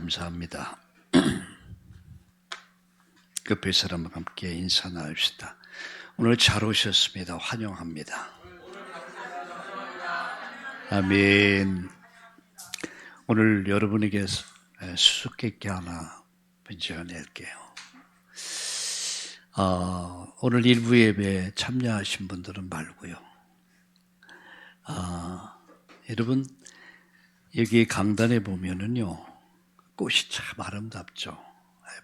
감사합니다. 옆에 사람과 함께 인사 나눕시다. 오늘 잘 오셨습니다. 환영합니다. 아멘. 오늘 여러분에게 수수께끼 하나 지어낼게요. 오늘 일부 예배에 참여하신 분들은 말고요. 여러분 여기 강단에 보면은요 꽃이 참 아름답죠.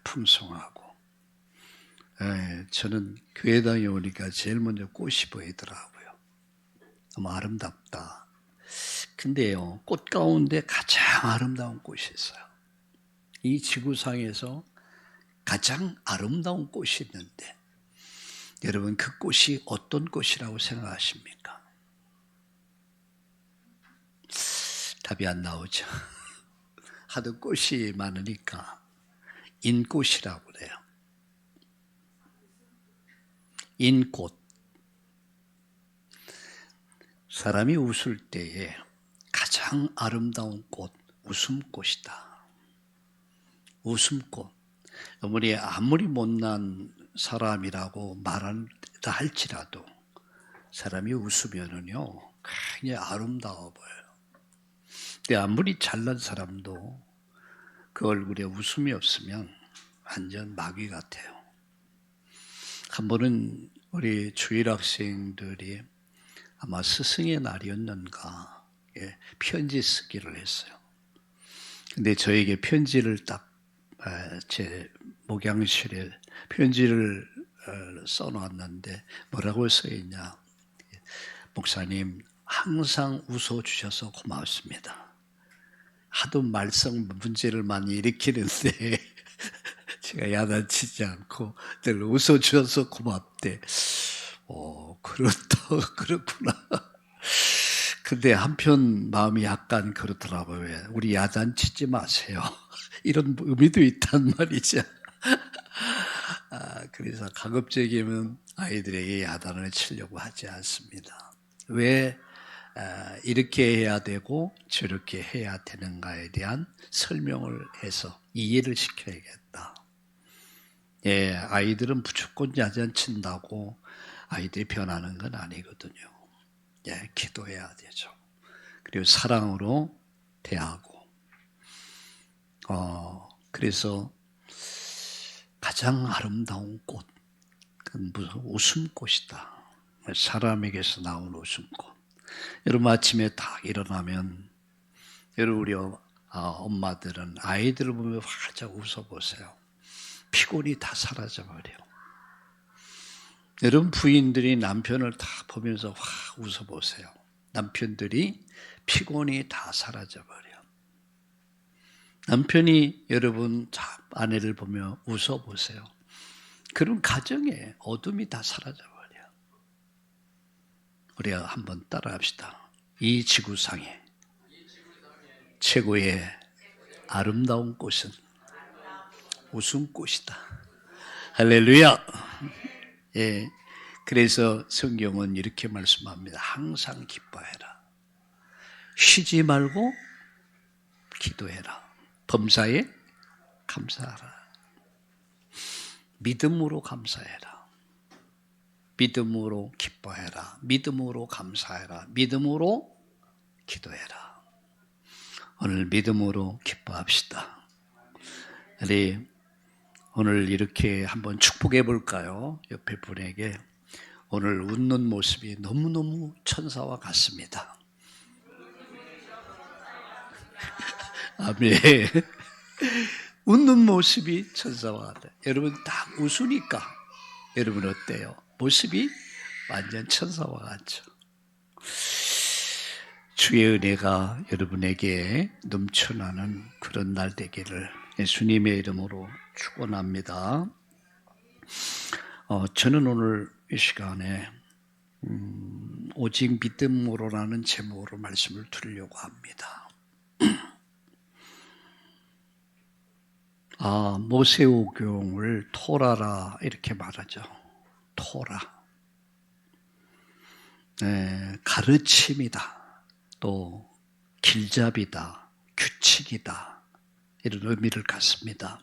풍성하고. 저는 교회당에 오니까 제일 먼저 꽃이 보이더라고요. 너무 아름답다. 근데요, 꽃 가운데 가장 아름다운 꽃이 있어요. 이 지구상에서 가장 아름다운 꽃이 있는데, 여러분 그 꽃이 어떤 꽃이라고 생각하십니까? 답이 안 나오죠. 하도 꽃이 많으니까 인꽃이라고 그래요. 인꽃. 사람이 웃을 때에 가장 아름다운 꽃, 웃음꽃이다. 웃음꽃. 아무리 못난 사람이라고 말한다 할지라도 사람이 웃으면은요, 굉장히 아름다워 보여요. 근데 아무리 잘난 사람도 그 얼굴에 웃음이 없으면 완전 마귀 같아요. 한 번은 우리 주일 학생들이 아마 스승의 날이었는가 편지 쓰기를 했어요. 근데 저에게 편지를 딱 제 목양실에 편지를 써놨는데 뭐라고 써있냐. 목사님 항상 웃어주셔서 고맙습니다. 하도 말썽 문제를 많이 일으키는데 제가 야단치지 않고 늘 웃어주셔서 고맙대. 그렇구나. 근데 한편 마음이 약간 그렇더라고요. 우리 야단치지 마세요. 이런 의미도 있단 말이죠. 그래서 가급적이면 아이들에게 야단을 치려고 하지 않습니다. 왜 이렇게 해야 되고 저렇게 해야 되는가에 대한 설명을 해서 이해를 시켜야겠다. 아이들은 무조건 야단친다고 아이들이 변하는 건 아니거든요. 기도해야 되죠. 그리고 사랑으로 대하고. 그래서 가장 아름다운 꽃, 그건 무슨 웃음꽃이다. 사람에게서 나온 웃음꽃. 여러분 아침에 딱 일어나면 여러분 우리 엄마들은 아이들을 보면 활짝 웃어보세요. 피곤이 다 사라져버려요. 여러분 부인들이 남편을 다 보면서 확 웃어보세요. 남편들이 피곤이 다 사라져버려요. 남편이 여러분 아내를 보며 웃어보세요. 그런 가정에 어둠이 다 사라져버려요. 우리가 한번 따라합시다. 이 지구상에 최고의 아름다운 꽃은 웃음꽃이다. 할렐루야. 그래서 성경은 이렇게 말씀합니다. 항상 기뻐해라. 쉬지 말고 기도해라. 범사에 감사하라. 믿음으로 감사해라. 믿음으로 기뻐해라. 믿음으로 감사해라. 믿음으로 기도해라. 오늘 믿음으로 기뻐합시다. 우리 오늘 이렇게 한번 축복해 볼까요? 옆에 분에게 오늘 웃는 모습이 너무너무 천사와 같습니다. 아멘. 웃는 모습이 천사와 같아요. 여러분 딱 웃으니까 여러분 어때요? 모습이 완전 천사와 같죠. 주의 은혜가 여러분에게 넘쳐나는 그런 날 되기를 예수님의 이름으로 축원합니다. 저는 오늘 이 시간에 오직 믿음으로라는 제목으로 말씀을 드리려고 합니다. 모세오경을 토라라 이렇게 말하죠. 토라. 가르침이다. 또 길잡이다. 규칙이다. 이런 의미를 갖습니다.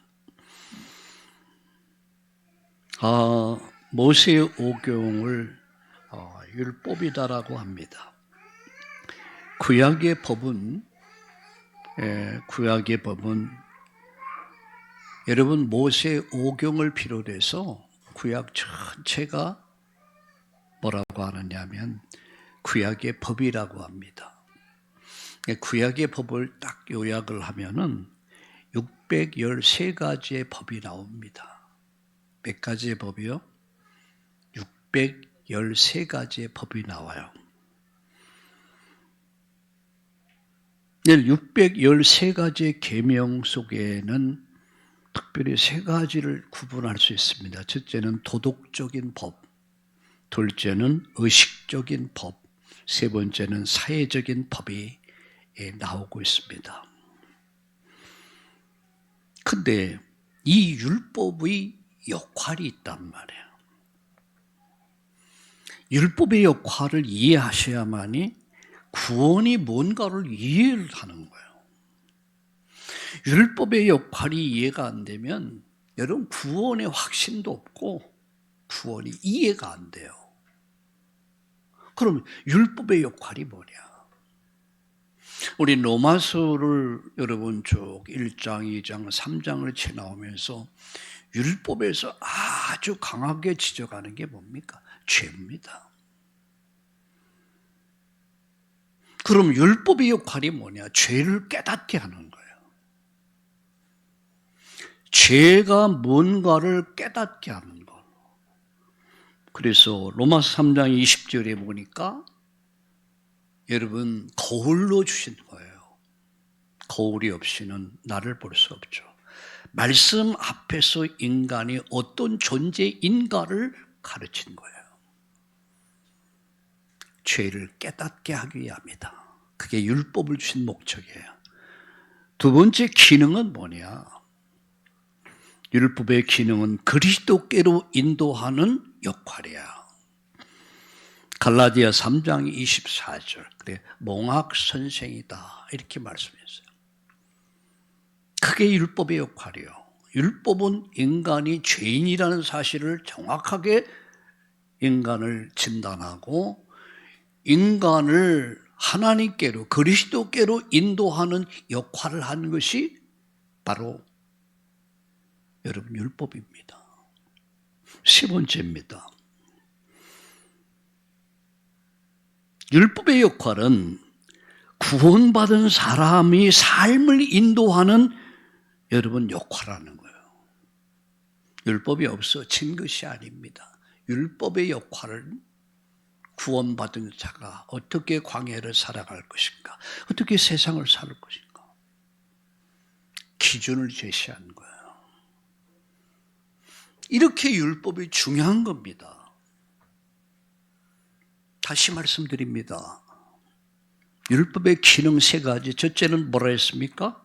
모세의 오경을 율법이다라고 합니다. 구약의 법은 여러분 모세의 오경을 비롯해서 구약 전체가 뭐라고 하느냐면 구약의 법이라고 합니다. 구약의 법을 딱 요약을 하면은 613가지의 법이 나옵니다. 몇 가지의 법이요? 613가지의 법이 나와요. 613가지의 계명 속에는 특별히 세 가지를 구분할 수 있습니다. 첫째는 도덕적인 법, 둘째는 의식적인 법, 세 번째는 사회적인 법이 나오고 있습니다. 근데 이 율법의 역할이 있단 말이에요. 율법의 역할을 이해하셔야만이 구원이 뭔가를 이해를 하는 거예요. 율법의 역할이 이해가 안 되면 여러분 구원의 확신도 없고 구원이 이해가 안 돼요. 그럼 율법의 역할이 뭐냐? 우리 로마서를 여러분 쭉 1장, 2장, 3장을 지나오면서 율법에서 아주 강하게 지적하는 게 뭡니까? 죄입니다. 그럼 율법의 역할이 뭐냐? 죄를 깨닫게 하는 거예요. 죄가 뭔가를 깨닫게 하는 것. 그래서 로마서 3장 20절에 보니까 여러분 거울로 주신 거예요. 거울이 없이는 나를 볼 수 없죠. 말씀 앞에서 인간이 어떤 존재인가를 가르친 거예요. 죄를 깨닫게 하기 위함이다. 그게 율법을 주신 목적이에요. 두 번째 기능은 뭐냐? 율법의 기능은 그리스도께로 인도하는 역할이야. 갈라디아 3장 24절 그래 몽학 선생이다 이렇게 말씀했어요. 그게 율법의 역할이요. 율법은 인간이 죄인이라는 사실을 정확하게 인간을 진단하고 인간을 하나님께로 그리스도께로 인도하는 역할을 하는 것이 바로 여러분 율법입니다. 세 번째입니다. 율법의 역할은 구원받은 사람이 삶을 인도하는 여러분 역할하는 거예요. 율법이 없어진 것이 아닙니다. 율법의 역할은 구원받은 자가 어떻게 광야를 살아갈 것인가, 어떻게 세상을 살 것인가 기준을 제시한 거예요. 이렇게 율법이 중요한 겁니다. 다시 말씀드립니다. 율법의 기능 세 가지. 첫째는 뭐라 했습니까?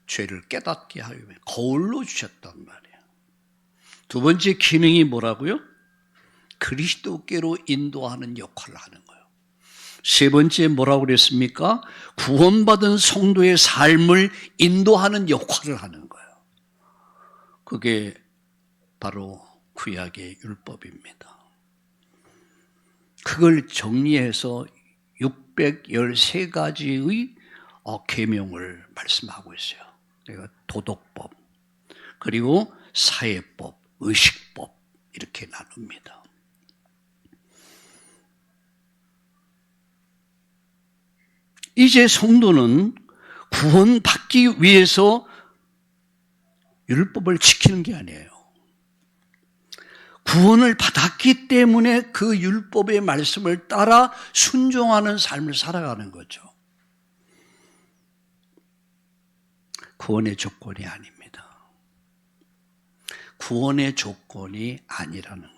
죄를 깨닫게 하여 거울로 주셨단 말이에요. 두 번째 기능이 뭐라고요? 그리스도께로 인도하는 역할을 하는 거예요. 세 번째 뭐라고 그랬습니까? 구원받은 성도의 삶을 인도하는 역할을 하는 거예요. 그게 바로 구약의 율법입니다. 그걸 정리해서 613가지의 계명을 말씀하고 있어요. 그러니까 도덕법, 그리고 사회법, 의식법 이렇게 나눕니다. 이제 성도는 구원받기 위해서 율법을 지키는 게 아니에요. 구원을 받았기 때문에 그 율법의 말씀을 따라 순종하는 삶을 살아가는 거죠. 구원의 조건이 아닙니다. 구원의 조건이 아니라는 거예요.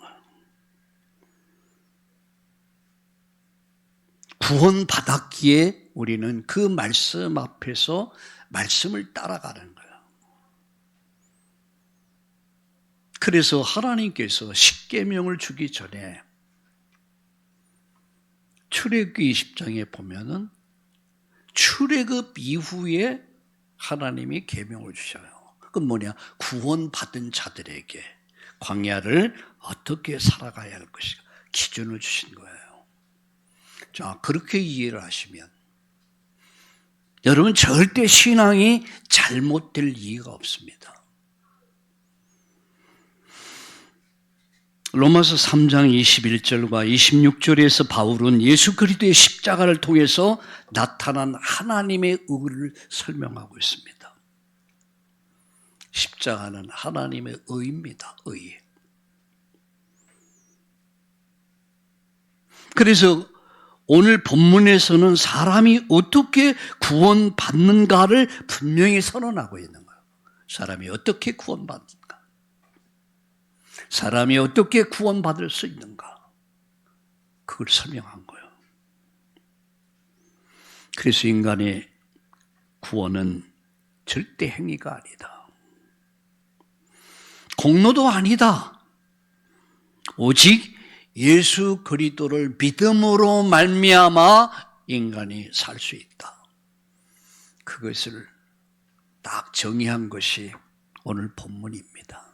구원받았기에 우리는 그 말씀 앞에서 말씀을 따라가는 거예요. 그래서 하나님께서 십계명을 주기 전에 출애굽기 20장에 보면은 출애굽 이후에 하나님이 계명을 주셔요. 그건 뭐냐? 구원받은 자들에게 광야를 어떻게 살아가야 할 것인가 기준을 주신 거예요. 자, 그렇게 이해를 하시면 여러분 절대 신앙이 잘못될 이유가 없습니다. 로마서 3장 21절과 26절에서 바울은 예수 그리스도의 십자가를 통해서 나타난 하나님의 의를 설명하고 있습니다. 십자가는 하나님의 의입니다. 의. 그래서 오늘 본문에서는 사람이 어떻게 구원받는가를 분명히 선언하고 있는 거예요. 사람이 어떻게 구원받는가? 사람이 어떻게 구원받을 수 있는가? 그걸 설명한 거예요. 그래서 인간의 구원은 절대 행위가 아니다. 공로도 아니다. 오직 예수 그리스도를 믿음으로 말미암아 인간이 살 수 있다. 그것을 딱 정의한 것이 오늘 본문입니다.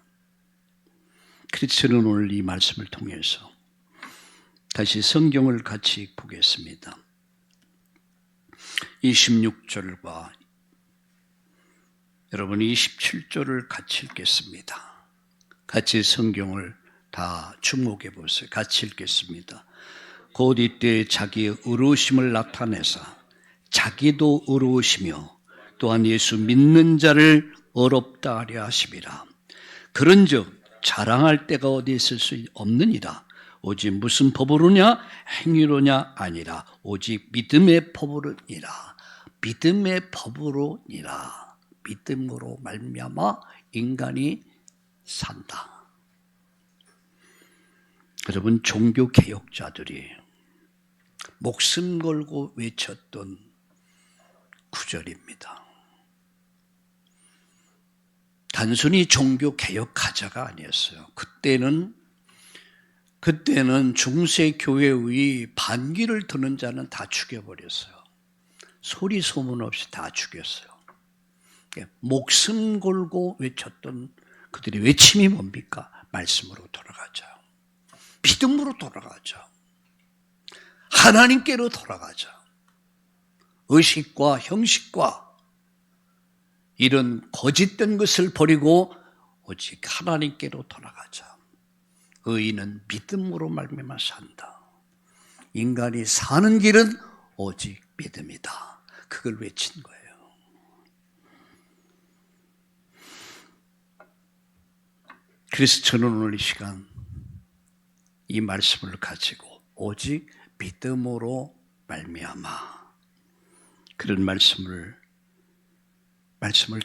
그래서 저는 오늘 이 말씀을 통해서 다시 성경을 같이 보겠습니다. 26절과 여러분 27절을 같이 읽겠습니다. 같이 성경을 다 주목해 보세요. 같이 읽겠습니다. 곧 이때 자기의 의로우심을 나타내사 자기도 의로우시며 또한 예수 믿는 자를 의롭다 하려 하심이라. 그런즉 자랑할 데가 어디 있을 수 없느니라. 오직 무슨 법으로냐 행위로냐 아니라 오직 믿음의 법으로니라. 믿음의 법으로니라. 믿음으로 말미암아 인간이 산다. 여러분 종교 개혁자들이 목숨 걸고 외쳤던 구절입니다. 단순히 종교 개혁하자가 아니었어요. 그때는 중세 교회의 반기를 드는 자는 다 죽여버렸어요. 소리 소문 없이 다 죽였어요. 목숨 걸고 외쳤던 그들의 외침이 뭡니까? 말씀으로 돌아가자. 믿음으로 돌아가자. 하나님께로 돌아가자. 의식과 형식과 이런 거짓된 것을 버리고 오직 하나님께로 돌아가자. 의인은 믿음으로 말미암아 산다. 인간이 사는 길은 오직 믿음이다. 그걸 외친 거예요. 그래서 저는 오늘 이 시간 이 말씀을 가지고 오직 믿음으로 말미암아 그런 말씀을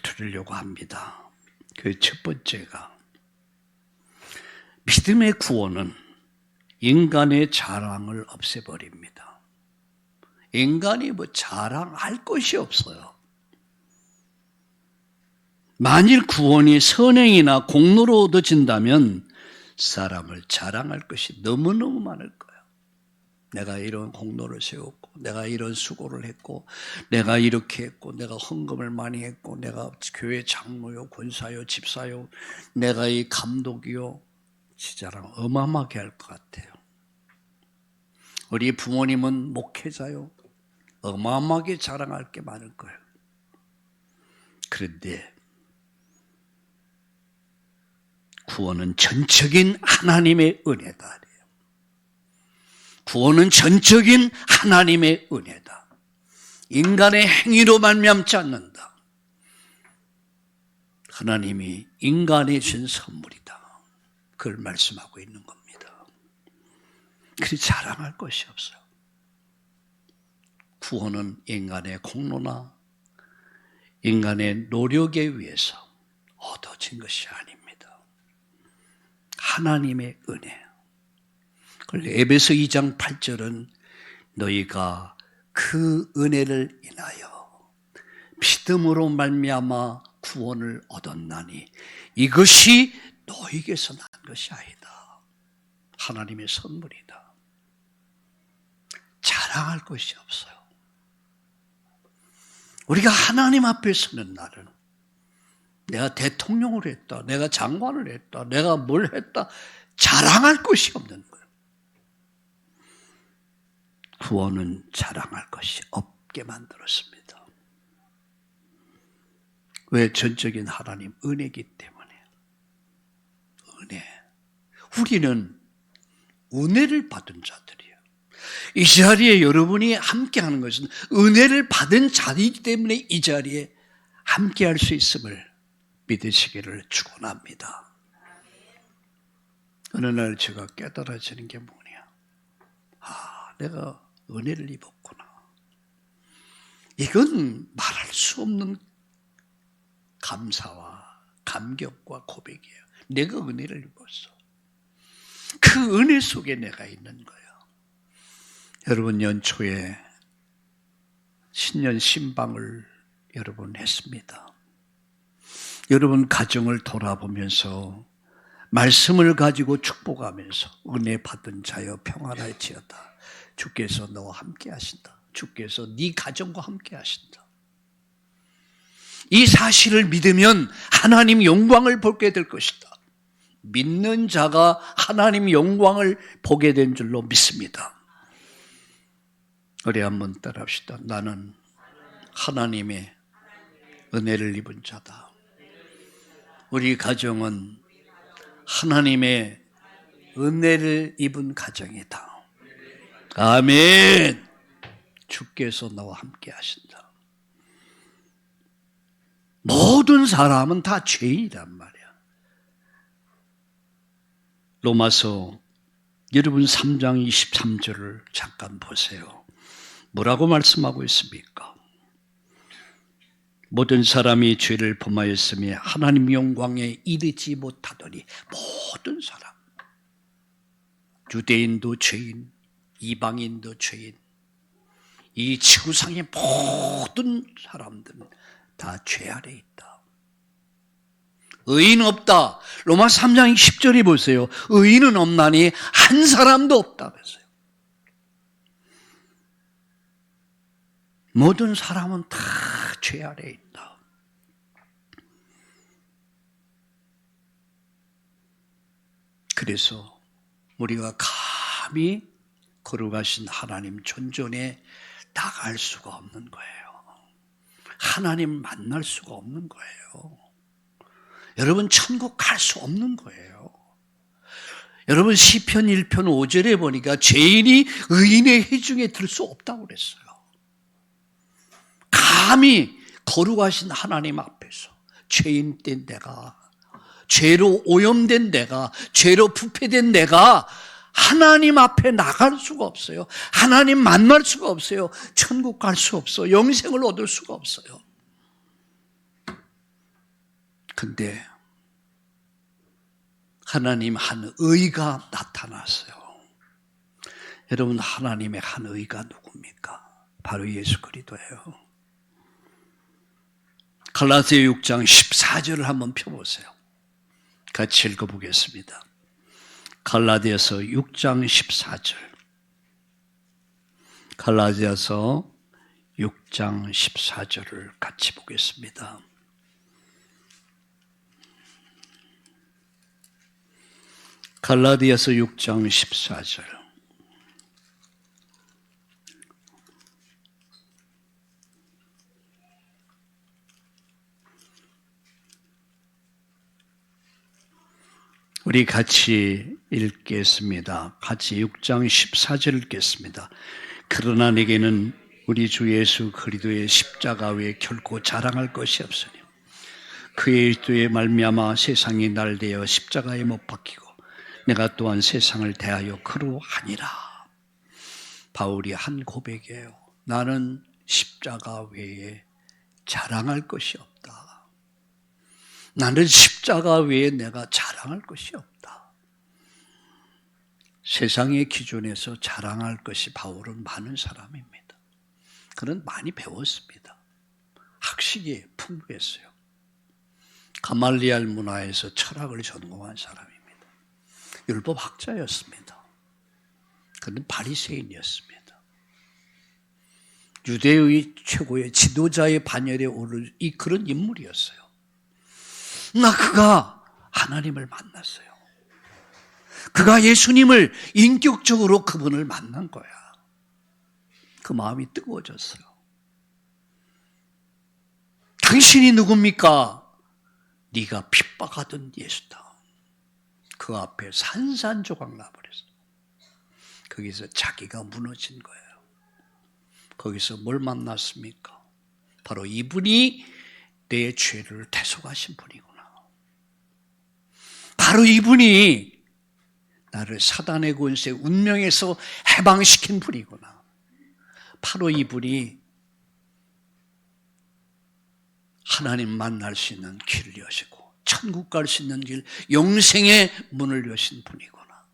드리려고 합니다. 그 첫 번째가 믿음의 구원은 인간의 자랑을 없애버립니다. 인간이 자랑할 것이 없어요. 만일 구원이 선행이나 공로로 얻어진다면 사람을 자랑할 것이 너무너무 많을 거예요. 내가 이런 공로를 세웠고 내가 이런 수고를 했고 내가 이렇게 했고 내가 헌금을 많이 했고 내가 교회 장로요 권사요 집사요 내가 이 감독이요 자랑 어마어마하게 할 것 같아요. 우리 부모님은 목회자요 어마어마하게 자랑할 게 많을 거예요. 그런데 구원은 전적인 하나님의 은혜다. 구원은 전적인 하나님의 은혜다. 인간의 행위로 말미암지 않는다. 하나님이 인간에 준 선물이다. 그걸 말씀하고 있는 겁니다. 그래서 자랑할 것이 없어요. 구원은 인간의 공로나 인간의 노력에 의해서 얻어진 것이 아닙니다. 하나님의 은혜. 에베소 2장 8절은 너희가 그 은혜를 인하여 믿음으로 말미암아 구원을 얻었나니 이것이 너희에게서 난 것이 아니다. 하나님의 선물이다. 자랑할 것이 없어요. 우리가 하나님 앞에 서는 날은 내가 대통령을 했다, 내가 장관을 했다, 내가 뭘 했다 자랑할 것이 없는 거예요. 구원은 자랑할 것이 없게 만들었습니다. 왜? 전적인 하나님 은혜이기 때문에. 은혜. 우리는 은혜를 받은 자들이에요. 이 자리에 여러분이 함께하는 것은 은혜를 받은 자이기 때문에 이 자리에 함께할 수 있음을 믿으시기를 축원합니다. 어느 날 제가 깨달아지는 게 뭐냐? 내가 은혜를 입었구나. 이건 말할 수 없는 감사와 감격과 고백이에요. 내가 은혜를 입었어. 그 은혜 속에 내가 있는 거예요. 여러분, 연초에 신년 신방을 여러분 했습니다. 여러분 가정을 돌아보면서 말씀을 가지고 축복하면서 은혜 받은 자여 평안할지어다. 주께서 너와 함께 하신다. 주께서 네 가정과 함께 하신다. 이 사실을 믿으면 하나님 영광을 보게 될 것이다. 믿는 자가 하나님 영광을 보게 된 줄로 믿습니다. 우리 한번 따라합시다. 나는 하나님의 은혜를 입은 자다. 우리 가정은 하나님의 은혜를 입은 가정이다. 아멘. 주께서 나와 함께 하신다. 모든 사람은 다 죄인이란 말이야. 로마서 여러분 3장 23절을 잠깐 보세요. 뭐라고 말씀하고 있습니까? 모든 사람이 죄를 범하였으며 하나님 영광에 이르지 못하더니, 모든 사람, 유대인도 죄인, 이방인도 죄인, 이 지구상의 모든 사람들은 다 죄 아래 있다. 의인 없다. 로마 3장 10절이 보세요. 의인은 없나니 한 사람도 없다면서요. 모든 사람은 다 죄 아래 있다. 그래서 우리가 감히 거룩하신 하나님 존전에 나갈 수가 없는 거예요. 하나님 만날 수가 없는 거예요. 여러분 천국 갈 수 없는 거예요. 여러분 시편 1편 5절에 보니까 죄인이 의인의 회중에 들 수 없다고 그랬어요. 감히 거룩하신 하나님 앞에서 죄인된 내가, 죄로 오염된 내가, 죄로 부패된 내가 하나님 앞에 나갈 수가 없어요. 하나님 만날 수가 없어요. 천국 갈 수 없어. 영생을 얻을 수가 없어요. 근데 하나님 한 의가 나타났어요. 여러분, 하나님의 한 의가 누굽니까? 바로 예수 그리스도예요. 갈라디아 6장 14절을 한번 펴보세요. 같이 읽어보겠습니다. 갈라디아서 6장 14절. 갈라디아서 6장 14절을 같이 보겠습니다. 갈라디아서 6장 14절. 우리 같이 읽겠습니다. 같이 6장 14절 읽겠습니다. 그러나 내게는 우리 주 예수 그리스도의 십자가 외에 결코 자랑할 것이 없으니 그의 일도에 말미암아 세상이 날 대하여 십자가에 못 박히고 내가 또한 세상을 대하여 그로 하니라. 바울이 한 고백이에요. 나는 십자가 외에 자랑할 것이 없다. 나는 십자가 외에 내가 자랑할 것이 없다. 세상의 기준에서 자랑할 것이 바울은 많은 사람입니다. 그는 많이 배웠습니다. 학식이 풍부했어요. 가말리알 문화에서 철학을 전공한 사람입니다. 율법학자였습니다. 그는 바리새인이었습니다. 유대의 최고의 지도자의 반열에 오를 그런 인물이었어요. 그가 하나님을 만났어요. 그가 예수님을 인격적으로 그분을 만난 거야. 그 마음이 뜨거워졌어요. 당신이 누굽니까? 네가 핍박하던 예수다. 그 앞에 산산조각 나버렸어. 거기서 자기가 무너진 거예요. 거기서 뭘 만났습니까? 바로 이분이 내 죄를 대속하신 분이구나. 바로 이분이 나를 사단의 권세 운명에서 해방시킨 분이구나. 바로 이분이 하나님 만날 수 있는 길을 여시고 천국 갈 수 있는 길, 영생의 문을 여신 분이구나.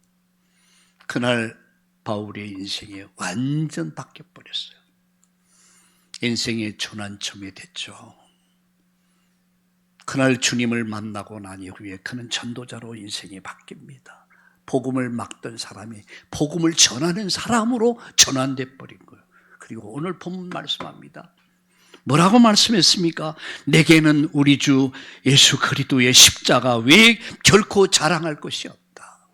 그날 바울의 인생이 완전 바뀌어버렸어요. 인생의 전환점이 됐죠. 그날 주님을 만나고 난 이후에 그는 전도자로 인생이 바뀝니다. 복음을 막던 사람이 복음을 전하는 사람으로 전환돼 버린 거예요. 그리고 오늘 본문 말씀합니다. 뭐라고 말씀했습니까? 내게는 우리 주 예수 그리스도의 십자가 외에 결코 자랑할 것이 없다.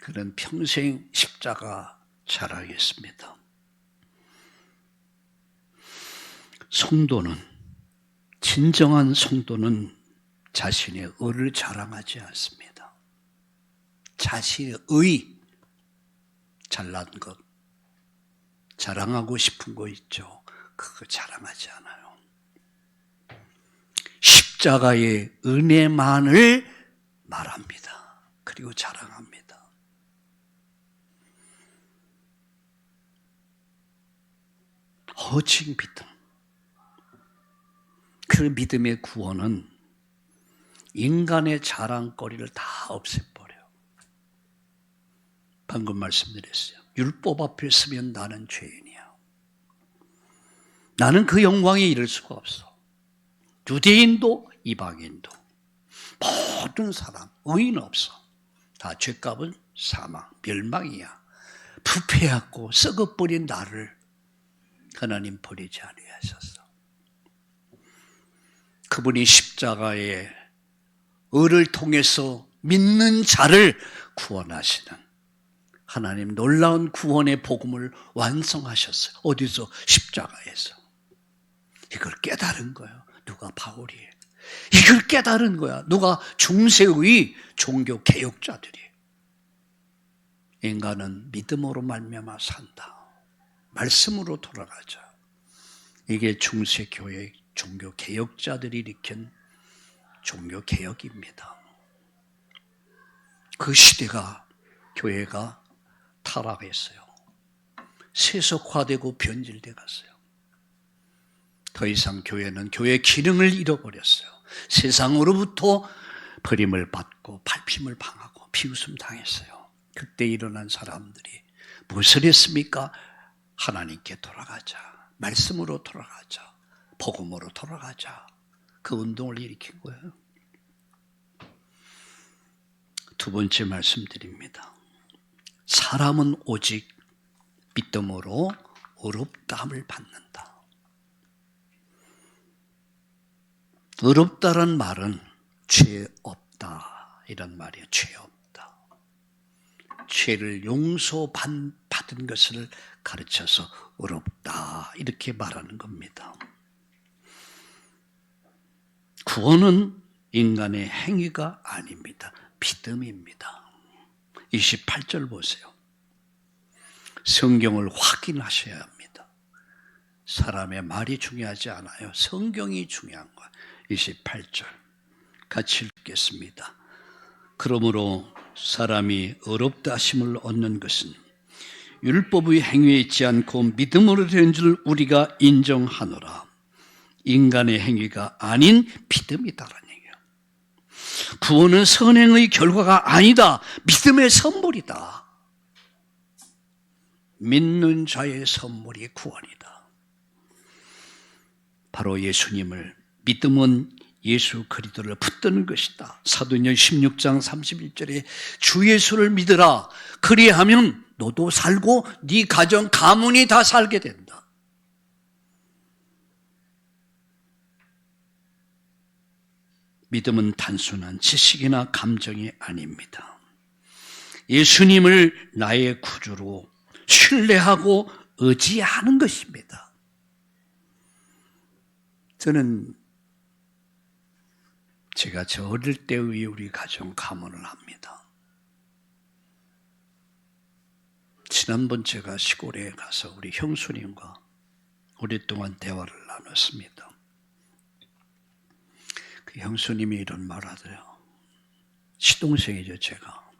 그는 평생 십자가 자랑했습니다. 성도는, 진정한 성도는 자신의 의를 자랑하지 않습니다. 자신의 의, 잘난 것, 자랑하고 싶은 거 있죠. 그거 자랑하지 않아요. 십자가의 은혜만을 말합니다. 그리고 자랑합니다. 오직 믿음. 그 믿음의 구원은 인간의 자랑거리를 다 없애버려요. 방금 말씀드렸어요. 율법 앞에 서면 나는 죄인이야. 나는 그 영광에 이를 수가 없어. 유대인도 이방인도 모든 사람, 의인 없어. 다 죄값은 사망, 멸망이야. 부패하고 썩어버린 나를 하나님 버리지 아니하셨어. 그분이 십자가의 의를 통해서 믿는 자를 구원하시는 하나님 놀라운 구원의 복음을 완성하셨어요. 어디서? 십자가에서. 이걸 깨달은 거예요. 누가? 바울이. 이걸 깨달은 거야. 누가? 중세의 종교 개혁자들이. 인간은 믿음으로 말미암아 산다. 말씀으로 돌아가자. 이게 중세 교회 종교 개혁자들이 일으킨 종교 개혁입니다. 그 시대가 교회가 타락했어요. 세속화되고 변질돼 갔어요. 더 이상 교회는 교회의 기능을 잃어버렸어요. 세상으로부터 버림을 받고 밟힘을 당하고 비웃음 당했어요. 그때 일어난 사람들이 무엇을 했습니까? 하나님께 돌아가자. 말씀으로 돌아가자. 복음으로 돌아가자. 그 운동을 일으킨 거예요. 두 번째 말씀드립니다. 사람은 오직 믿음으로 의롭다함을 받는다. 의롭다란 말은 죄 없다 이런 말이에요. 죄 없다. 죄를 용서받은 것을 가르쳐서 의롭다 이렇게 말하는 겁니다. 구원은 인간의 행위가 아닙니다. 믿음입니다. 28절 보세요. 성경을 확인하셔야 합니다. 사람의 말이 중요하지 않아요. 성경이 중요한 거예요. 28절 같이 읽겠습니다. 그러므로 사람이 의롭다 하심을 얻는 것은 율법의 행위에 있지 않고 믿음으로 된 줄 우리가 인정하노라. 인간의 행위가 아닌 믿음이다라는 얘기예요. 구원은 선행의 결과가 아니다. 믿음의 선물이다. 믿는 자의 선물이 구원이다. 바로 예수님을, 믿음은 예수 그리스도를 붙드는 것이다. 사도행전 16장 31절에 주 예수를 믿으라. 그리하면 너도 살고 네 가정 가문이 다 살게 된다. 믿음은 단순한 지식이나 감정이 아닙니다. 예수님을 나의 구주로 신뢰하고 의지하는 것입니다. 저는 제가 저 어릴 때의 우리 가정 감언을 합니다. 지난번 제가 시골에 가서 우리 형수님과 오랫동안 대화를 나눴습니다. 그 형수님이 이런 말 하더래요. 시동생이죠, 제가.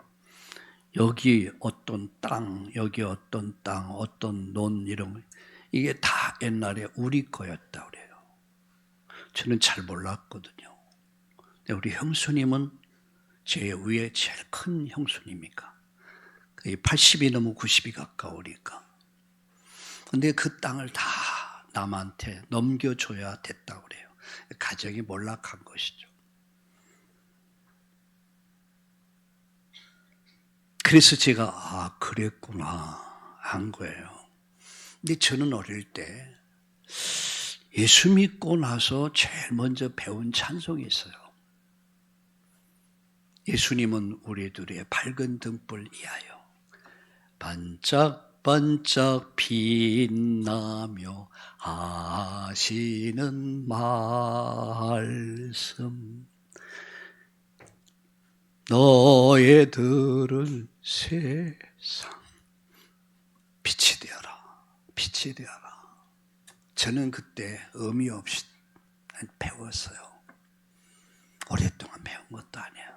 여기 어떤 땅, 여기 어떤 땅, 어떤 논 이런 거, 이게 다 옛날에 우리 거였다 그래요. 저는 잘 몰랐거든요. 근데 우리 형수님은 제 위에 제일 큰 형수님이니까 80이 넘어 90이 가까우니까. 근데 그 땅을 다 남한테 넘겨줘야 됐다고 그래요. 가정이 몰락한 것이죠. 그래서 제가 그랬구나 한 거예요. 근데 저는 어릴 때 예수 믿고 나서 제일 먼저 배운 찬송이 있어요. 예수님은 우리들의 밝은 등불 이하여 반짝반짝 빛나며 하시는 말씀 너의 들은 세상 빛이 되어라, 빛이 되어라. 저는 그때 의미 없이 배웠어요. 오랫동안 배운 것도 아니에요.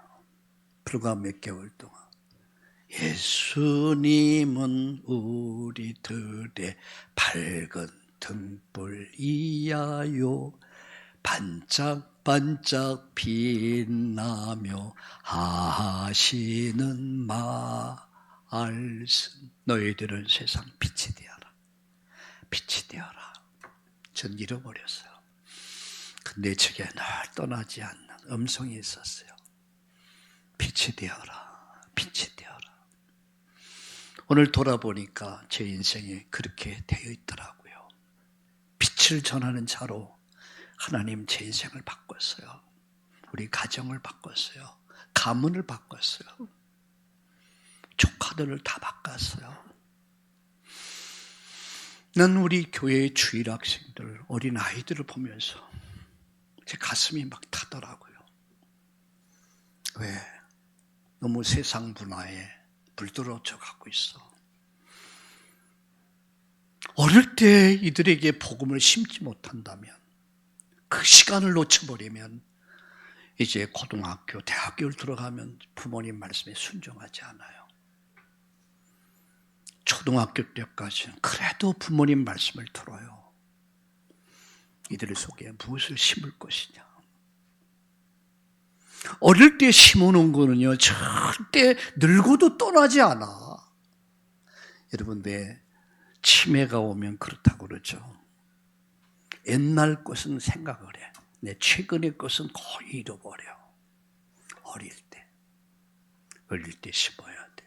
불과 몇 개월 동안. 예수님은 우리들의 밝은 등불이야요 반짝반짝 빛나며 하시는 말씀 너희들은 세상 빛이 되어라, 빛이 되어라. 전 잃어버렸어요. 근데 저게 늘 떠나지 않는 음성이 있었어요. 빛이 되어라, 빛이 되어라. 오늘 돌아보니까 제 인생이 그렇게 되어 있더라고요. 빛을 전하는 자로 하나님 제 인생을 바꿨어요. 우리 가정을 바꿨어요. 가문을 바꿨어요. 조카들을 다 바꿨어요. 난 우리 교회의 주일 학생들, 어린 아이들을 보면서 제 가슴이 막 타더라고요. 왜? 너무 세상 분화에 물들어져 가고 있어. 어릴 때 이들에게 복음을 심지 못한다면, 그 시간을 놓쳐버리면 이제 고등학교, 대학교를 들어가면 부모님 말씀에 순종하지 않아요. 초등학교 때까지는 그래도 부모님 말씀을 들어요. 이들 속에 무엇을 심을 것이냐. 어릴 때 심어놓은 거는요, 절대 늙어도 떠나지 않아. 여러분, 왜 치매가 오면 그렇다고 그러죠? 옛날 것은 생각을 해. 내 최근의 것은 거의 잃어버려. 어릴 때 심어야 돼.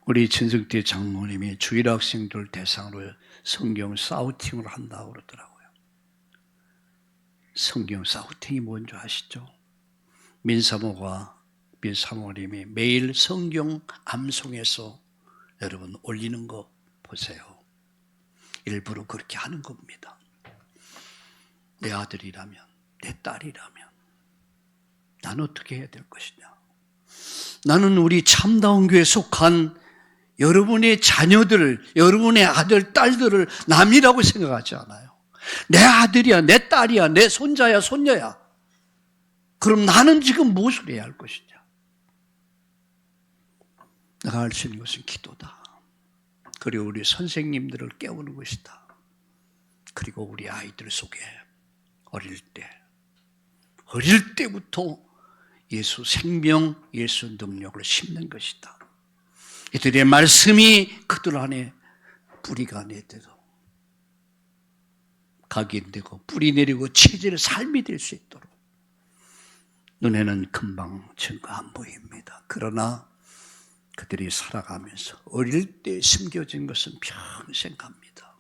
우리 진성태 장모님이 주일 학생들 대상으로 성경 사우팅을 한다고 그러더라고요. 성경 사우팅이 뭔지 아시죠? 민사모님이 매일 성경 암송해서 여러분 올리는 거 보세요. 일부러 그렇게 하는 겁니다. 내 아들이라면, 내 딸이라면 나는 어떻게 해야 될 것이냐. 나는 우리 참다운 교회에 속한 여러분의 자녀들, 여러분의 아들, 딸들을 남이라고 생각하지 않아요. 내 아들이야, 내 딸이야, 내 손자야, 손녀야. 그럼 나는 지금 무엇을 해야 할 것이냐? 내가 할 수 있는 것은 기도다. 그리고 우리 선생님들을 깨우는 것이다. 그리고 우리 아이들 속에 어릴 때부터 예수 생명, 예수 능력을 심는 것이다. 이들의 말씀이 그들 안에 뿌리가 내도록 각인되고 뿌리 내리고 체질의 삶이 될 수 있도록. 눈에는 금방 증거 안 보입니다. 그러나 그들이 살아가면서 어릴 때 심겨진 것은 평생 갑니다.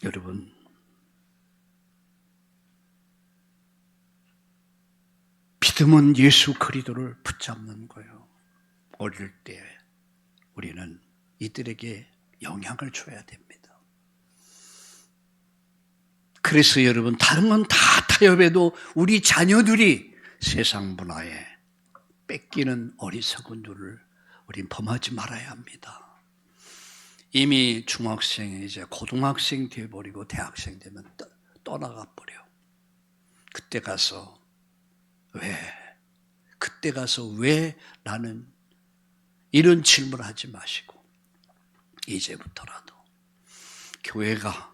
여러분, 믿음은 예수 그리스도를 붙잡는 거예요. 어릴 때 우리는 이들에게 영향을 줘야 됩니다. 그래서 여러분, 다른 건 다 타협해도 우리 자녀들이 세상 문화에 뺏기는 어리석은 일을 우린 범하지 말아야 합니다. 이미 중학생이 이제 고등학생 되어버리고 대학생 되면 떠나가 버려. 그때 가서 왜 나는 이런 질문을 하지 마시고 이제부터라도 교회가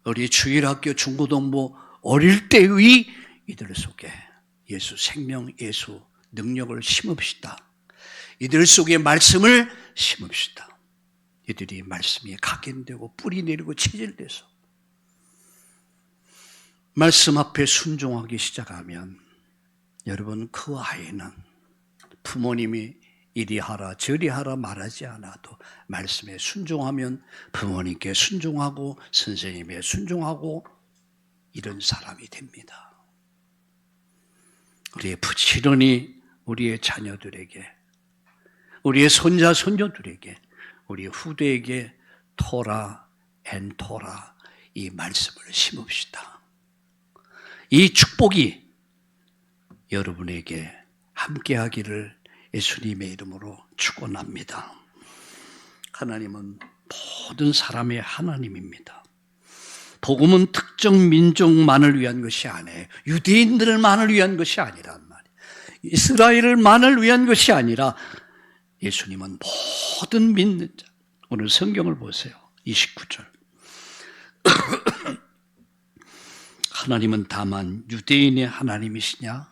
우리 주일학교 중고등부 어릴 때의 이들 속에 예수 생명, 예수 능력을 심읍시다. 이들 속에 말씀을 심읍시다. 이들이 말씀이 각인되고 뿌리 내리고 체질돼서 말씀 앞에 순종하기 시작하면 여러분, 그 아이는 부모님이 이리 하라 저리 하라 말하지 않아도 말씀에 순종하면 부모님께 순종하고 선생님에 순종하고 이런 사람이 됩니다. 우리의 부지런히 우리의 자녀들에게, 우리의 손자 손녀들에게, 우리 후대에게 토라 앤토라 이 말씀을 심읍시다. 이 축복이 여러분에게 함께하기를 예수님의 이름으로 축원합니다. 하나님은 모든 사람의 하나님입니다. 복음은 특정 민족만을 위한 것이 아니에요. 유대인들만을 위한 것이 아니란 말이에요. 이스라엘만을 위한 것이 아니라 예수님은 모든 믿는 자. 오늘 성경을 보세요. 29절. 하나님은 다만 유대인의 하나님이시냐?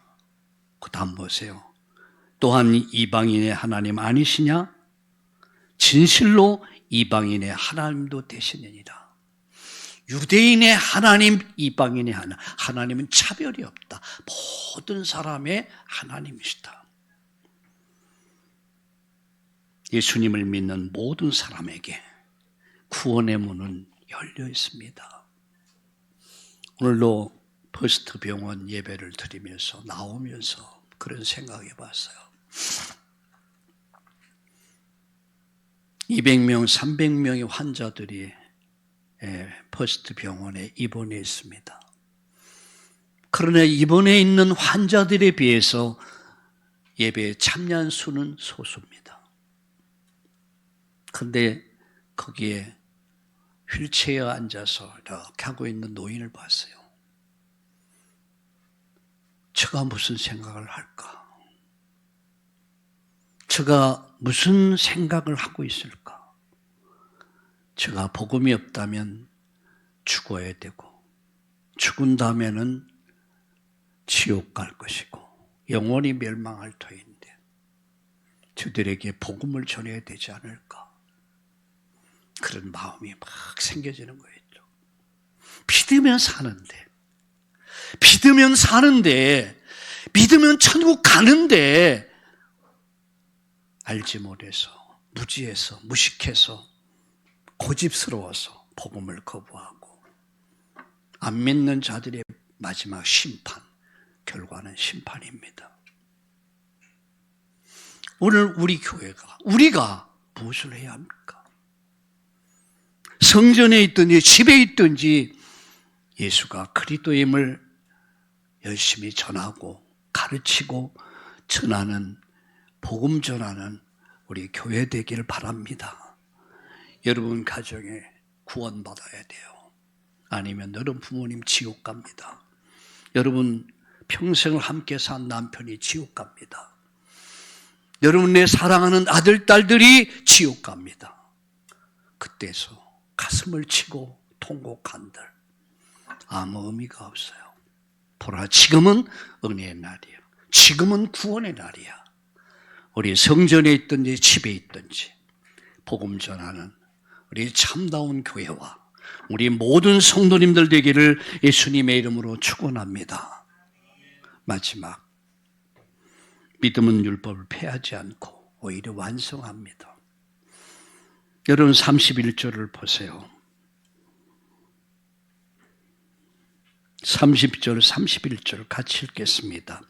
그 다음 보세요. 또한 이방인의 하나님 아니시냐? 진실로 이방인의 하나님도 되시느니라. 유대인의 하나님, 이방인의 하나님. 하나님은 차별이 없다. 모든 사람의 하나님이시다. 예수님을 믿는 모든 사람에게 구원의 문은 열려 있습니다. 오늘도 퍼스트 병원 예배를 드리면서 나오면서 그런 생각해 봤어요. 200명, 300명의 환자들이 퍼스트 병원에 입원해 있습니다. 그러나 입원해 있는 환자들에 비해서 예배에 참여한 수는 소수입니다. 그런데 거기에 휠체어에 앉아서 이렇게 하고 있는 노인을 봤어요. 저가 무슨 생각을 할까? 저가 무슨 생각을 하고 있을까? 저가 복음이 없다면 죽어야 되고, 죽은 다음에는 지옥 갈 것이고 영원히 멸망할 터인데 저들에게 복음을 전해야 되지 않을까? 그런 마음이 막 생겨지는 거였죠. 믿으면 사는데, 믿으면 천국 가는데 알지 못해서, 무지해서, 무식해서, 고집스러워서 복음을 거부하고 안 믿는 자들의 마지막 심판, 결과는 심판입니다. 오늘 우리 교회가, 우리가 무엇을 해야 합니까? 성전에 있든지 집에 있든지 예수가 그리스도임을 열심히 전하고 가르치고 전하는, 복음 전하는 우리 교회 되기를 바랍니다. 여러분 가정에 구원받아야 돼요. 아니면 여러분 부모님 지옥 갑니다. 여러분 평생을 함께 산 남편이 지옥 갑니다. 여러분 내 사랑하는 아들, 딸들이 지옥 갑니다. 그때서 가슴을 치고 통곡한들 아무 의미가 없어요. 보라, 지금은 은혜의 날이야. 지금은 구원의 날이야. 우리 성전에 있든지 집에 있든지 복음 전하는 우리 참다운 교회와 우리 모든 성도님들 되기를 예수님의 이름으로 축원합니다. 마지막, 믿음은 율법을 폐하지 않고 오히려 완성합니다. 여러분 31절을 보세요. 30절, 31절 같이 읽겠습니다.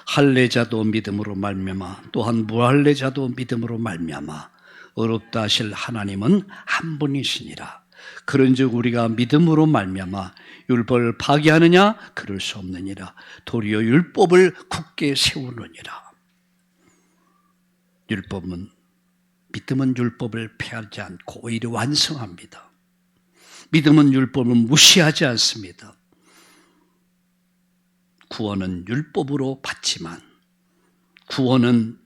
할례자도 믿음으로 말미암아 또한 무할례자도 믿음으로 말미암아 의롭다 하실 하나님은 한 분이시니라. 그런즉 우리가 믿음으로 말미암아 율법을 파기하느냐? 그럴 수 없느니라. 도리어 율법을 굳게 세우느니라. 믿음은 율법을 폐하지 않고 오히려 완성합니다. 믿음은 율법을 무시하지 않습니다. 구원은 율법으로 받지만, 구원은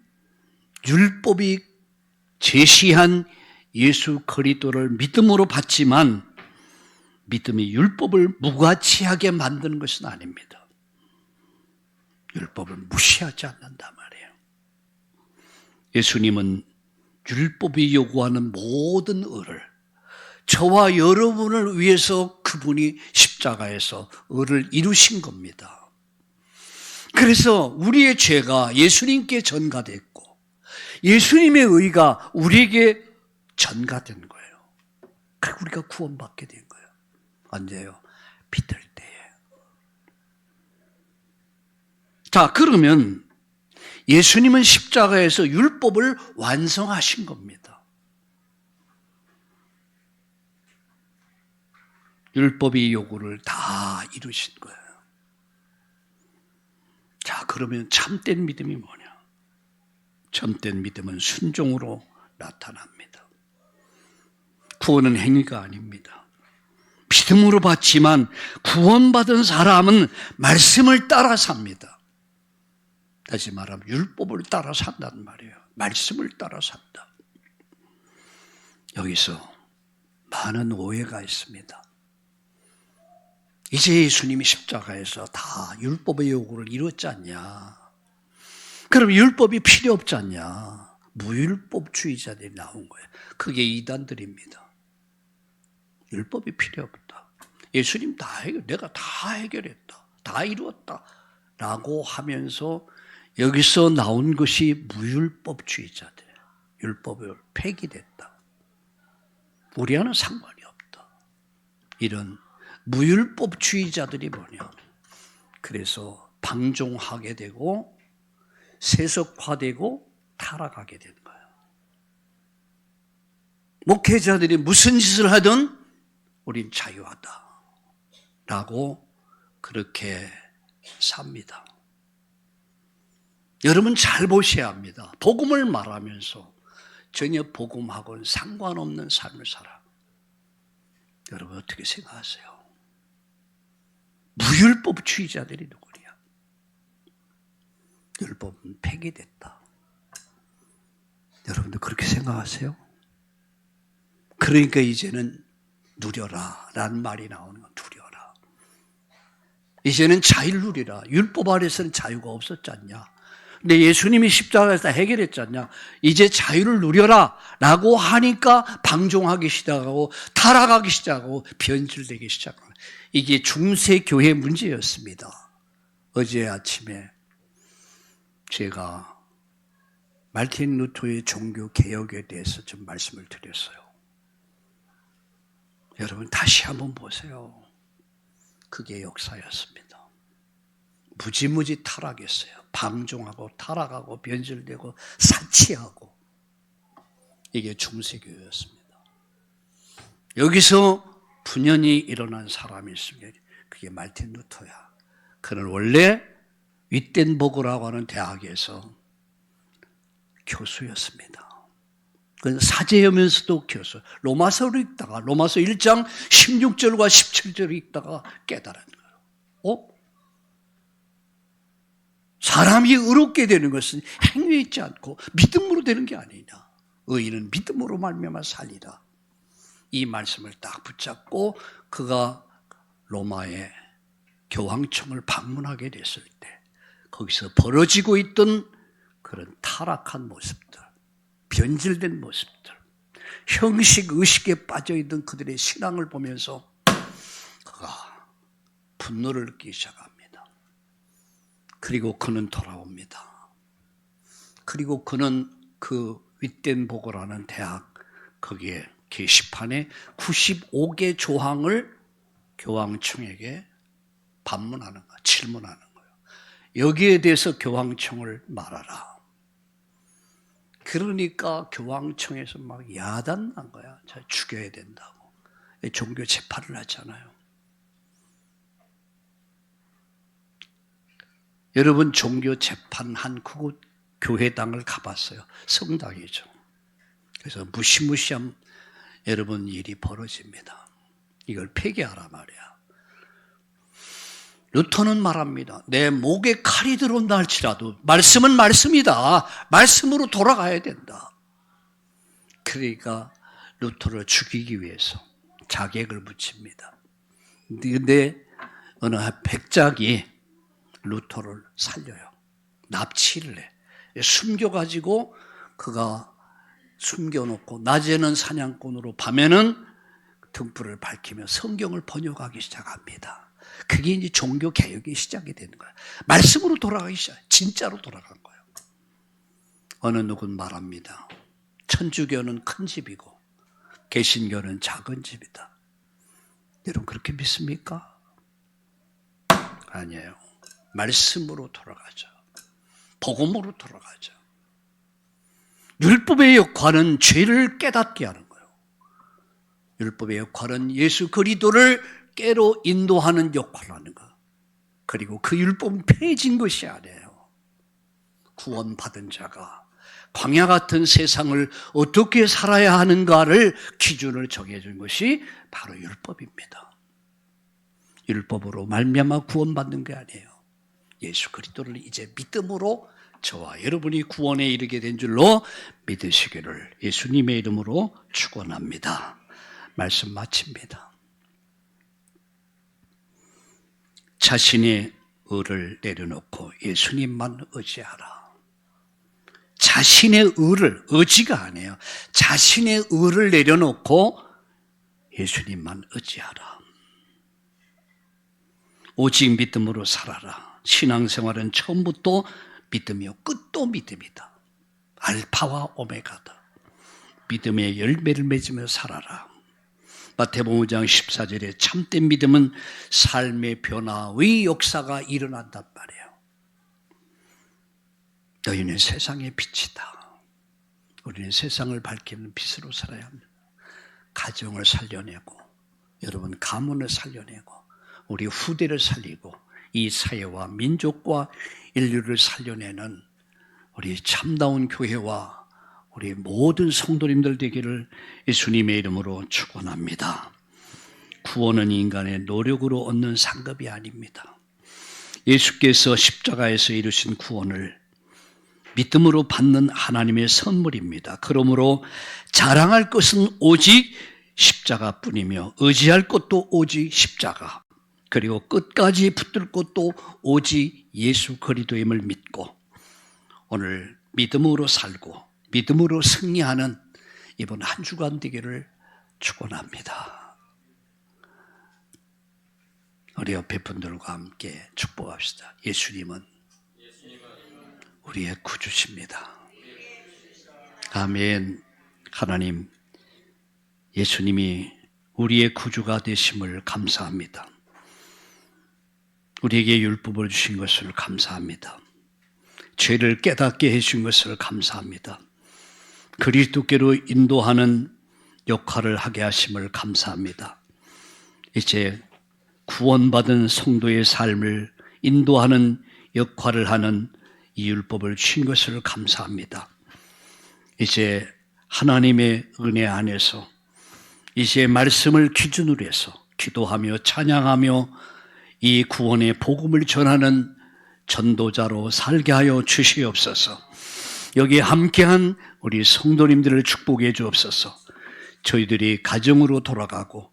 율법이 제시한 예수 그리스도를 믿음으로 받지만, 믿음이 율법을 무가치하게 만드는 것은 아닙니다. 율법을 무시하지 않는단 말이에요. 예수님은 율법이 요구하는 모든 의를, 저와 여러분을 위해서 그분이 십자가에서 의를 이루신 겁니다. 그래서 우리의 죄가 예수님께 전가됐고 예수님의 의가 우리에게 전가된 거예요. 그리고 우리가 구원받게 된 거예요. 언제요? 믿을 때에. 자, 그러면 예수님은 십자가에서 율법을 완성하신 겁니다. 율법의 요구를 다 이루신 거예요. 자, 그러면 참된 믿음이 뭐냐? 참된 믿음은 순종으로 나타납니다. 구원은 행위가 아닙니다. 믿음으로 받지만 구원받은 사람은 말씀을 따라 삽니다. 다시 말하면 율법을 따라 산다는 말이에요. 말씀을 따라 산다. 여기서 많은 오해가 있습니다. 이제 예수님이 십자가에서 다 율법의 요구를 이뤘지 않냐? 그럼 율법이 필요 없지 않냐? 무율법주의자들이 나온 거예요. 그게 이단들입니다. 율법이 필요 없다. 예수님 내가 다 해결했다. 다 이루었다. 라고 하면서 여기서 나온 것이 무율법주의자들. 율법을 폐기됐다. 우리와는 상관이 없다. 이런 무율법주의자들이 뭐냐? 그래서 방종하게 되고 세속화되고 타락하게 되는 거예요. 목회자들이 무슨 짓을 하든 우린 자유하다 라고 그렇게 삽니다. 여러분 잘 보셔야 합니다. 복음을 말하면서 전혀 복음하고는 상관없는 삶을 살아. 여러분 어떻게 생각하세요? 무율법주의자들이 누구냐? 율법은 폐기됐다. 여러분들 그렇게 생각하세요? 그러니까 이제는 누려라 라는 말이 나오는 건 누려라. 이제는 자유를 누리라. 율법 아래서는 자유가 없었지 않냐? 근데 예수님이 십자가에서 해결했지 않냐? 이제 자유를 누려라 라고 하니까 방종하기 시작하고 타락하기 시작하고 변질되기 시작하고, 이게 중세 교회 문제였습니다. 어제 아침에 제가 말틴 루터의 종교 개혁에 대해서 좀 말씀을 드렸어요. 여러분 다시 한번 보세요. 그게 역사였습니다. 무지무지 타락했어요. 방종하고 타락하고 변질되고 사치하고, 이게 중세교회였습니다. 여기서 분연히 일어난 사람이 있으면 그게 말틴 루터야. 그는 원래 윗덴버그라고 하는 대학에서 교수였습니다. 그는 사제하면서도 교수. 로마서를 읽다가 로마서 1장 16절과 17절을 읽다가 깨달은 거예요. 사람이 의롭게 되는 것은 행위에 있지 않고 믿음으로 되는 게 아니냐. 의인은 믿음으로 말미암아 살리라. 이 말씀을 딱 붙잡고 그가 로마의 교황청을 방문하게 됐을 때 거기서 벌어지고 있던 그런 타락한 모습들, 변질된 모습들, 형식 의식에 빠져있던 그들의 신앙을 보면서 그가 분노를 느끼기 시작합니다. 그리고 그는 돌아옵니다. 그리고 그는 그 윗덴버그라는 대학 거기에 게시판에 95개 조항을 교황청에게 반문하는 거야. 질문하는 거예요. 여기에 대해서 교황청을 말하라. 그러니까 교황청에서 막 야단난 거야. 죽여야 된다고. 종교 재판을 하잖아요. 여러분 종교 재판한 그곳 교회당을 가봤어요. 성당이죠. 그래서 무시무시한 여러분 일이 벌어집니다. 이걸 폐기하라 말이야. 루터는 말합니다. 내 목에 칼이 들어온다 할지라도 말씀은 말씀이다. 말씀으로 돌아가야 된다. 그러니까 루터를 죽이기 위해서 자객을 붙입니다. 근데 어느 백작이 루터를 살려요. 납치를 해. 숨겨가지고 그가 숨겨놓고 낮에는 사냥꾼으로 밤에는 등불을 밝히며 성경을 번역하기 시작합니다. 그게 이제 종교 개혁이 시작이 되는 거예요. 말씀으로 돌아가기 시작, 진짜로 돌아간 거예요. 어느 누군 말합니다. 천주교는 큰 집이고 개신교는 작은 집이다. 여러분 그렇게 믿습니까? 아니에요. 말씀으로 돌아가죠. 복음으로 돌아가죠. 율법의 역할은 죄를 깨닫게 하는 거예요. 율법의 역할은 예수 그리스도를 깨로 인도하는 역할을 하는 거. 그리고 그 율법은 폐해진 것이 아니에요. 구원받은 자가 광야 같은 세상을 어떻게 살아야 하는가를 기준을 정해준 것이 바로 율법입니다. 율법으로 말미암아 구원받는 게 아니에요. 예수 그리스도를 이제 믿음으로 저와 여러분이 구원에 이르게 된 줄로 믿으시기를 예수님의 이름으로 축원합니다. 말씀 마칩니다. 자신의 의를 내려놓고 예수님만 의지하라. 자신의 의를, 의지가 아니에요. 자신의 의를 내려놓고 예수님만 의지하라. 오직 믿음으로 살아라. 신앙생활은 처음부터 믿음이요 끝도 믿음이다. 알파와 오메가다. 믿음의 열매를 맺으며 살아라. 마태복음 5장 14절에 참된 믿음은 삶의 변화의 역사가 일어난단 말이에요. 너희는 세상의 빛이다. 우리는 세상을 밝히는 빛으로 살아야 합니다. 가정을 살려내고 여러분 가문을 살려내고 우리 후대를 살리고 이 사회와 민족과 인류를 살려내는 우리 참다운 교회와 우리 모든 성도님들 되기를 예수님의 이름으로 축원합니다. 구원은 인간의 노력으로 얻는 상급이 아닙니다. 예수께서 십자가에서 이루신 구원을 믿음으로 받는 하나님의 선물입니다. 그러므로 자랑할 것은 오직 십자가뿐이며 의지할 것도 오직 십자가, 그리고 끝까지 붙들 것도 오직 예수 그리스도임을 믿고 오늘 믿음으로 살고 믿음으로 승리하는 이번 한 주간 되기를 축원합니다. 우리 옆에 분들과 함께 축복합시다. 예수님은 우리의 구주십니다. 아멘. 하나님, 예수님이 우리의 구주가 되심을 감사합니다. 우리에게 율법을 주신 것을 감사합니다. 죄를 깨닫게 해주신 것을 감사합니다. 그리스도께로 인도하는 역할을 하게 하심을 감사합니다. 이제 구원받은 성도의 삶을 인도하는 역할을 하는 이 율법을 주신 것을 감사합니다. 이제 하나님의 은혜 안에서 이제 말씀을 기준으로 해서 기도하며 찬양하며 이 구원의 복음을 전하는 전도자로 살게 하여 주시옵소서. 여기 함께한 우리 성도님들을 축복해 주옵소서. 저희들이 가정으로 돌아가고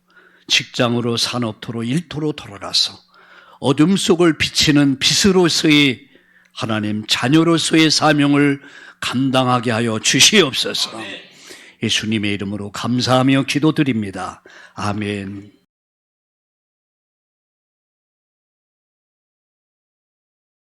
직장으로 산업토로 일터로 돌아가서 어둠 속을 비치는 빛으로서의 하나님 자녀로서의 사명을 감당하게 하여 주시옵소서. 예수님의 이름으로 감사하며 기도드립니다. 아멘.